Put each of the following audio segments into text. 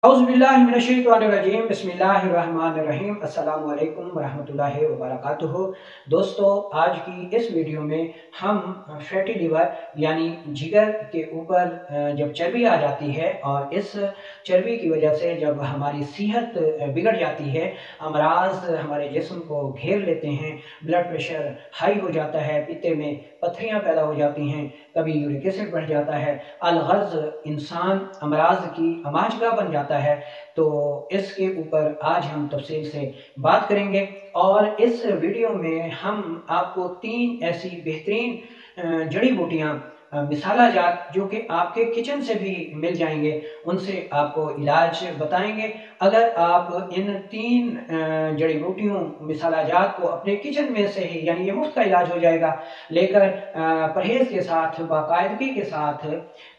औज़ुबिल्लाहिमिनश्शैतानिर्रजीम बिस्मिल्लाहिर्रहमानिर्रहीम अस्सलामु अलैकुम वरहमतुल्लाहि वबरकातुहू। दोस्तों, आज की इस वीडियो में हम फैटी लिवर यानी जिगर के ऊपर जब चर्बी आ जाती है और इस चर्बी की वजह से जब हमारी सेहत बिगड़ जाती है, अमराज हमारे जिस्म को घेर लेते हैं, ब्लड प्रेशर हाई हो जाता है, पित्ते में पथरियाँ पैदा हो जाती हैं, कभी यूरिक एसिड बढ़ जाता है, अलगर्ज इंसान अमराज की अमाजगा बन जाता है। तो इसके ऊपर आज हम तफसील से बात करेंगे और इस वीडियो में हम आपको 3 ऐसी बेहतरीन जड़ी बूटियाँ मिसाला जात जो कि आपके किचन से भी मिल जाएंगे, उनसे आपको इलाज बताएंगे। अगर आप इन 3 जड़ी बूटियों मिसाला जात को अपने किचन में से ही, यानी ये मुफ्त का इलाज हो जाएगा, लेकर परहेज़ के साथ, बाकायदगी के साथ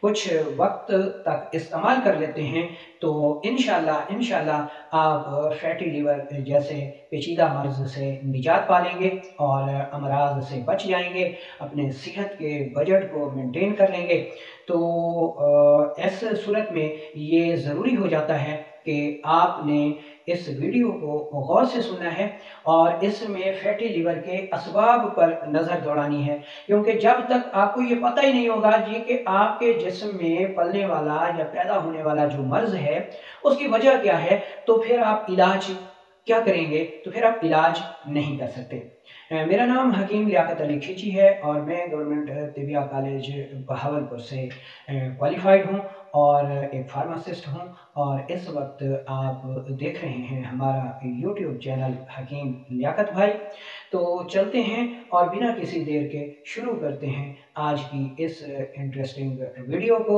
कुछ वक्त तक इस्तेमाल कर लेते हैं, तो इंशाल्लाह आप फैटी लिवर जैसे पेचीदा मर्ज से निजात पालेंगे और अमराज से बच जाएंगे, अपने सेहत के बजट को मेंटेन कर लेंगे। तो इस सूरत में ये ज़रूरी हो जाता है कि आपने इस वीडियो को गौर से सुनना है और इसमें फैटी लिवर के असबाब पर नज़र दौड़ानी है, क्योंकि जब तक आपको ये पता ही नहीं होगा जी कि आपके जिस्म में पलने वाला या पैदा होने वाला जो मर्ज है उसकी वजह क्या है, तो फिर आप इलाज क्या करेंगे, तो फिर आप इलाज नहीं कर सकते। मेरा नाम हकीम लियाकत अली खींची है और मैं गवर्नमेंट तिबिया कॉलेज बहावलपुर से क्वालिफाइड हूँ और एक फार्मासिस्ट हूँ। और इस वक्त आप देख रहे हैं हमारा यूट्यूब चैनल हकीम लियाकत भाई। तो चलते हैं और बिना किसी देर के शुरू करते हैं आज की इस इंटरेस्टिंग वीडियो को,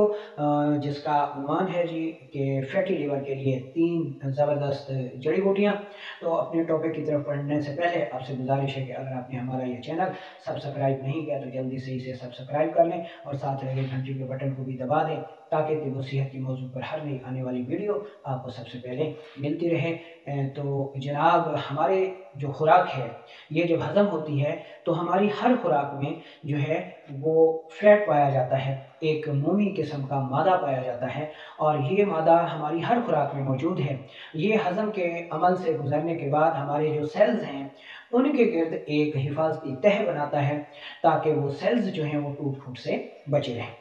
जिसका उन्वान है जी कि फैटी लिवर के लिए 3 ज़बरदस्त जड़ी बूटियाँ। तो अपने टॉपिक की तरफ पढ़ने से पहले आपसे गुजारिश है कि अगर आपने हमारा ये चैनल सब्सक्राइब नहीं किया तो जल्दी से इसे सब्सक्राइब कर लें और साथ लगे घंटी के बटन को भी दबा दें, ताकि तिब सेहत की मौजू पर हर नई आने वाली वीडियो आपको सबसे पहले मिलती रहे। तो जनाब, हमारे जो खुराक है ये जब हज़म होती है तो हमारी हर खुराक में जो है वो फैट पाया जाता है, एक मोमी किस्म का मादा पाया जाता है और ये मादा हमारी हर खुराक में मौजूद है। ये हज़म के अमल से गुजरने के बाद हमारे जो सेल्स हैं उनके गिर्द एक हिफाजती तह बनाता है, ताकि वो सेल्स जो हैं वो टूट फूट से बचे रहें।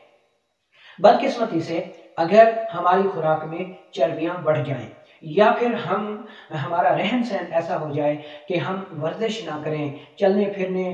बदकिस्मती से अगर हमारी खुराक में चर्बियाँ बढ़ जाएं या फिर हमारा रहन सहन ऐसा हो जाए कि हम वर्जिश ना करें, चलने फिरने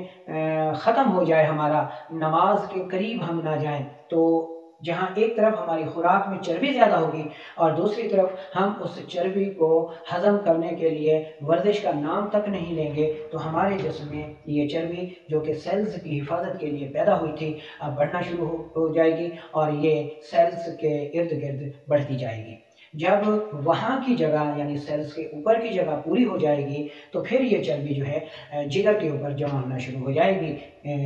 ख़त्म हो जाए, हमारा नमाज के करीब हम ना जाएं, तो जहाँ एक तरफ हमारी खुराक में चर्बी ज़्यादा होगी और दूसरी तरफ हम उस चर्बी को हज़म करने के लिए वर्जिश का नाम तक नहीं लेंगे, तो हमारे जिस्म में ये चर्बी जो कि सेल्स की हिफाजत के लिए पैदा हुई थी अब बढ़ना शुरू हो जाएगी और ये सेल्स के इर्द गिर्द बढ़ती जाएगी। जब वहाँ की जगह यानी सेल्स के ऊपर की जगह पूरी हो जाएगी तो फिर ये चर्बी जो है जिगर के ऊपर जमा होना शुरू हो जाएगी,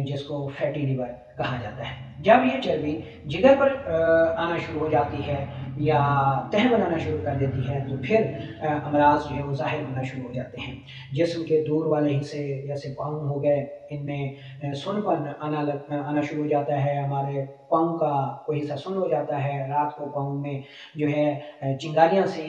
जिसको फैटी लिवर कहा जाता है। जब ये चर्बी जिगर पर आना शुरू हो जाती है या तह बनाना शुरू कर देती है तो फिर अमराज जो है वो ज़ाहिर होना शुरू हो जाते हैं। जिस्म के दूर वाले हिस्से जैसे पाँव हो गए, इनमें सुन्नपन आना शुरू हो जाता है, हमारे पाँव का कोई हिस्सा सुन्न हो जाता है, रात को पाँव में जो है चिंगारियाँ सी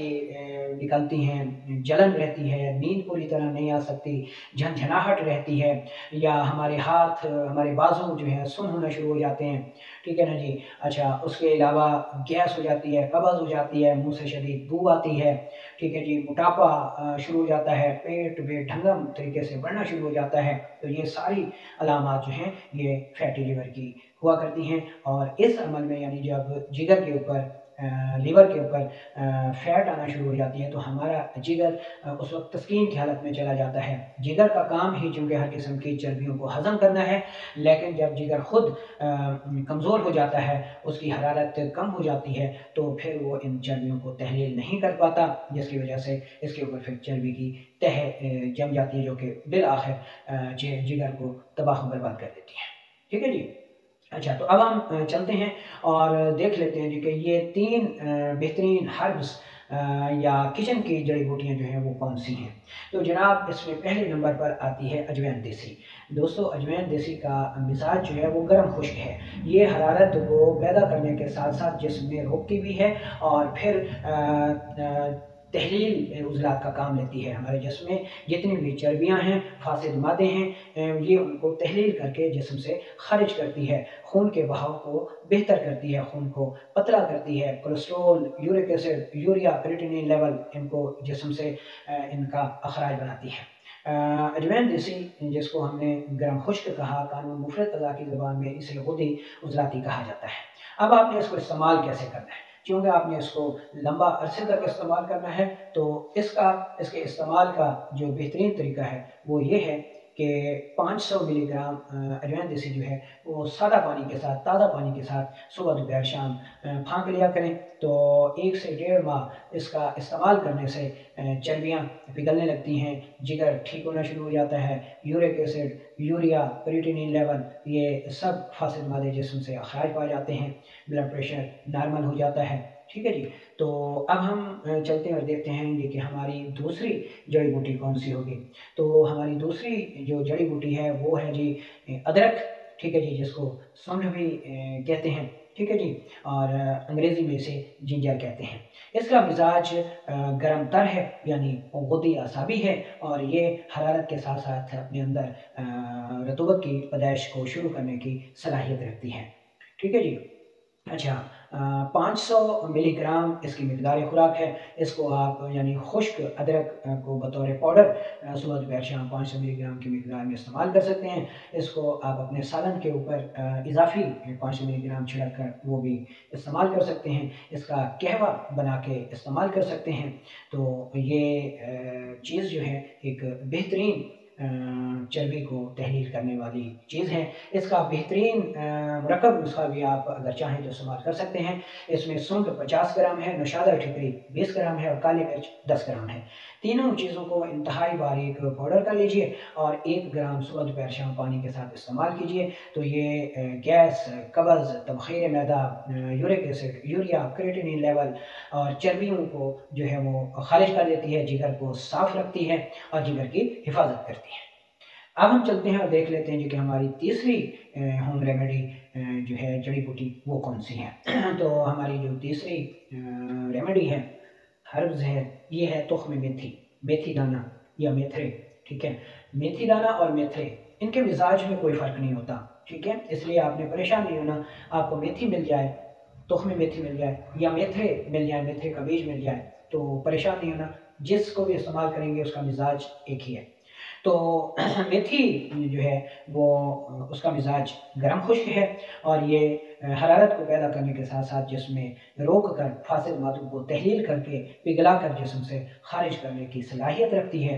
निकलती हैं, जलन रहती है, नींद पूरी तरह नहीं आ सकती, झनझनाहट रहती है, या हमारे हाथ हमारे बाजू जो है सुन्न होना शुरू हो जाते हैं। ठीक है ना जी। अच्छा, उसके अलावा गैस हो जाती है, कब्ज़ हो जाती है, मुँह से शदीद बू आती है। ठीक है जी। मोटापा शुरू हो जाता है, पेट बेढंगम तरीके से बढ़ना शुरू हो जाता है। तो ये सारी अलामात जो हैं ये फैटी लिवर की हुआ करती हैं और इस अमल में यानी जब जिगर के ऊपर लीवर के ऊपर फैट आना शुरू हो जाती है तो हमारा जिगर उस वक्त तस्कीन की हालत में चला जाता है। जिगर का काम ही चूँकि हर किस्म की चर्बियों को हज़म करना है, लेकिन जब जिगर खुद कमज़ोर हो जाता है, उसकी हरारत कम हो जाती है, तो फिर वो इन चर्बियों को तहलील नहीं कर पाता, जिसकी वजह से इसके ऊपर फिर चर्बी की तह जम जाती है, जो कि बिल आखिर जिगर को तबाह बर्बाद कर देती है। ठीक है जी। अच्छा, तो अब हम चलते हैं और देख लेते हैं जी कि ये 3 बेहतरीन हर्ब्स या किचन की जड़ी बूटियाँ जो हैं वो कौन सी हैं। तो जनाब इसमें पहले नंबर पर आती है अजवैन देसी। दोस्तों अजवैन देसी का मिजाज जो है वो गर्म खुश्क है। ये हरारत को पैदा करने के साथ साथ जिस्म में रोकती भी है और फिर तहलील उज़लात का काम लेती है। हमारे जिस्म में जितनी भी चर्बियाँ हैं, फासिद मादे हैं, ये उनको तहलील करके जिस्म से खारिज करती है। खून के बहाव को बेहतर करती है, खून को पतला करती है। Cholesterol, uric acid, urea, creatinine level इनको जिस्म से इनका अखराज बनाती है। अजवैन देसी जिसको हमने गर्म खुश्क कहा, कानून मुफरद ग़ज़ा की ज़बान में इसे गुदी उज़लाती कहा जाता है। अब आपने इसको इस्तेमाल कैसे करना है, क्योंकि आपने इसको लंबा अरसे तक इस्तेमाल करना है। तो इसके इस्तेमाल का जो बेहतरीन तरीका है वो ये है कि 500 मिलीग्राम अजवाइन देसी जो है वो सादा पानी के साथ, ताज़ा पानी के साथ सुबह दोपहर शाम फाँक लिया करें। तो 1 से 1.5 माह इसका इस्तेमाल करने से चर्बियाँ पिघलने लगती हैं, जिगर ठीक होना शुरू हो जाता है, uric acid, urea, creatinine level ये सब फासिद मादे जिस्म से अखराज पा जाते हैं, ब्लड प्रेशर नॉर्मल हो जाता है। ठीक है जी। तो अब हम चलते हैं और देखते हैं कि हमारी दूसरी जड़ी बूटी कौन सी होगी। तो हमारी दूसरी जो जड़ी बूटी है वो है जी अदरक। ठीक है जी, जिसको सौंठ भी कहते हैं। ठीक है जी, और अंग्रेज़ी में इसे जिंजर कहते हैं। इसका मिजाज गर्म तर है, यानी गुद्दी असाबी है, और ये हरारत के साथ साथ अपने अंदर रतूबत की पैदाइश को शुरू करने की सलाहियत रखती है। ठीक है जी। अच्छा, 500 मिलीग्राम इसकी मिकदार खुराक है। इसको आप यानी खुश्क अदरक को बतौर पाउडर सुबह दोपहर शाम 500 मिलीग्राम की मिकदार में इस्तेमाल कर सकते हैं। इसको आप अपने सालन के ऊपर इजाफी 500 मिलीग्राम छिड़क कर वो भी इस्तेमाल कर सकते हैं। इसका कहवा बना के इस्तेमाल कर सकते हैं। तो ये चीज़ जो है एक बेहतरीन चर्बी को तहलील करने वाली चीज़ है। इसका बेहतरीन मुरक्कब नुस्खा भी आप अगर चाहें तो इस्तेमाल कर सकते हैं। इसमें सूंठ 50 ग्राम है, नौशादा ठिकरी 20 ग्राम है और काली मिर्च 10 ग्राम है। तीनों चीज़ों को इंतहाई बारीक पाउडर कर लीजिए और 1 ग्राम सुबह दोपहर शाम पानी के साथ इस्तेमाल कीजिए। तो ये गैस, कब्ज़, तबख़ीर मैदा, uric acid, urea, creatinine level और चर्बियों को जो है वो खारिज कर देती है, जिगर को साफ़ रखती है और जिगर की हिफाजत करती है। अब हम चलते हैं और देख लेते हैं कि हमारी तीसरी होम रेमेडी जो है जड़ी बूटी वो कौन सी है। तो हमारी जो तीसरी रेमेडी है, हर्ब्स है, ये है तुख्म मेथी, मेथी दाना या मेथरे। ठीक है, मेथी दाना और मेथरे इनके मिजाज में कोई फ़र्क नहीं होता। ठीक है, इसलिए आपने परेशान नहीं होना। आपको मेथी मिल जाए, तुख्म मेथी मिल जाए या मेथरे मिल जाए, मेथरे का बीज मिल जाए, तो परेशान नहीं होना। जिसको भी इस्तेमाल करेंगे उसका मिजाज एक ही है। तो मेथी जो है वो उसका मिजाज गर्म खुश्क है और ये हरारत को पैदा करने के साथ साथ जिसमें रोक कर फासिद मादों को तहलील करके पिघला कर जिस्म से खारिज करने की सलाहियत रखती है।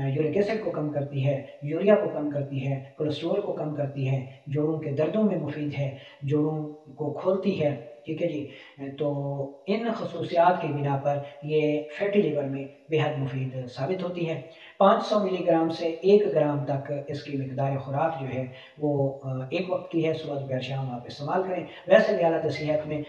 यूरिक एसिड को कम करती है, यूरिया को कम करती है, कोलेस्ट्रॉल को कम करती है, जोड़ों के दर्दों में मुफीद है, जोड़ों को खोलती है। ठीक है जी। तो इन खसूसियात की बिना पर ये फैटी लिवर में बेहद मुफीद साबित होती है। 500 मिलीग्राम से 1 ग्राम तक इसकी मिकदार खुराक जो है वो एक वक्त की है, सुबह दोपहर शाम आप इस्तेमाल करें। वैसे भी हालत सेहत में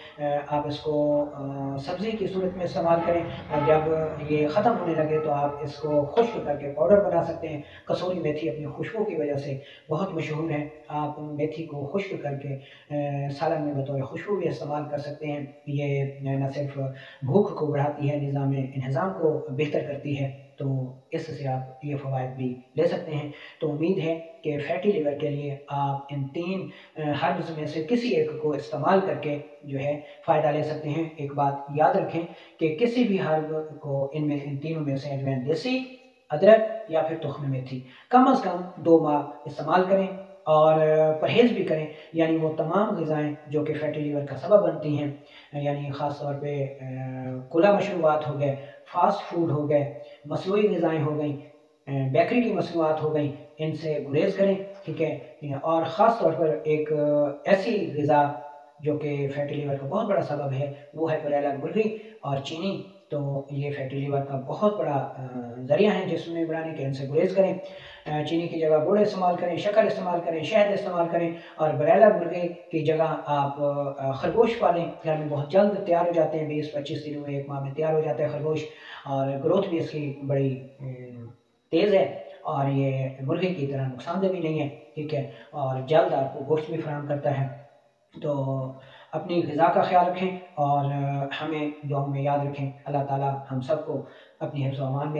आप इसको सब्ज़ी की सूरत में इस्तेमाल करें और जब ये ख़त्म होने लगे तो आप इसको खुश्क करके पाउडर बना सकते हैं। कसूरी मेथी अपनी खुशबू की वजह से बहुत मशहूर है। आप मेथी को खुश्क करके सालन में बतौर खुशबू भी इस्तेमाल कर सकते हैं। ये न सिर्फ भूख को बढ़ाती है, निज़ाम इंहज़ाम को बेहतर करती है, तो इससे आप ये फ़वाइद भी ले सकते हैं। तो उम्मीद है कि फैटी लिवर के लिए आप इन 3 हर्ब्स में से किसी एक को इस्तेमाल करके जो है फ़ायदा ले सकते हैं। एक बात याद रखें कि किसी भी हर्ब को इन तीनों में से अजवाइन देसी, अदरक या फिर तुख्म मेथी कम अज़ कम 2 माह इस्तेमाल करें और परहेज़ भी करें। यानी वो तमाम ग़िज़ाएँ जो कि फैटी लिवर का सबब बनती हैं, यानी ख़ास तौर पे खुला मशरूबात हो गए, फास्ट फूड हो गए, मसनूई ग़िज़ाएँ हो गई, बेकरी की मसनूआत हो गई, इनसे गुरेज करें। ठीक है, और ख़ास तौर पर एक ऐसी ग़िज़ा जो कि फैटी लिवर का बहुत बड़ा सबब है वो है करेला मुर्गी और चीनी। तो ये फैटी लीवर का बहुत बड़ा ज़रिया है जिसमें बढ़ाने के। इनसे गुरेज करें, चीनी की जगह गुड़ इस्तेमाल करें, शक्कर इस्तेमाल करें, शहद इस्तेमाल करें, और ब्रायलर मुर्गे की जगह आप खरगोश पालें। घर में बहुत जल्द तैयार हो जाते हैं, 20-25 दिनों में, 1 माह में तैयार हो जाता है खरगोश, और ग्रोथ भी इसकी बड़ी तेज़ है, और ये मुर्गे की तरह नुकसानदेह भी नहीं है, ठीक है, और जल्द आपको गोश्त भी फराहम करता है। तो अपनी ग़िज़ा का ख्याल रखें और हमें दुआओं में याद रखें। अल्लाह ताला हम सबको अपनी हिफ्ज़-ओ-अमान में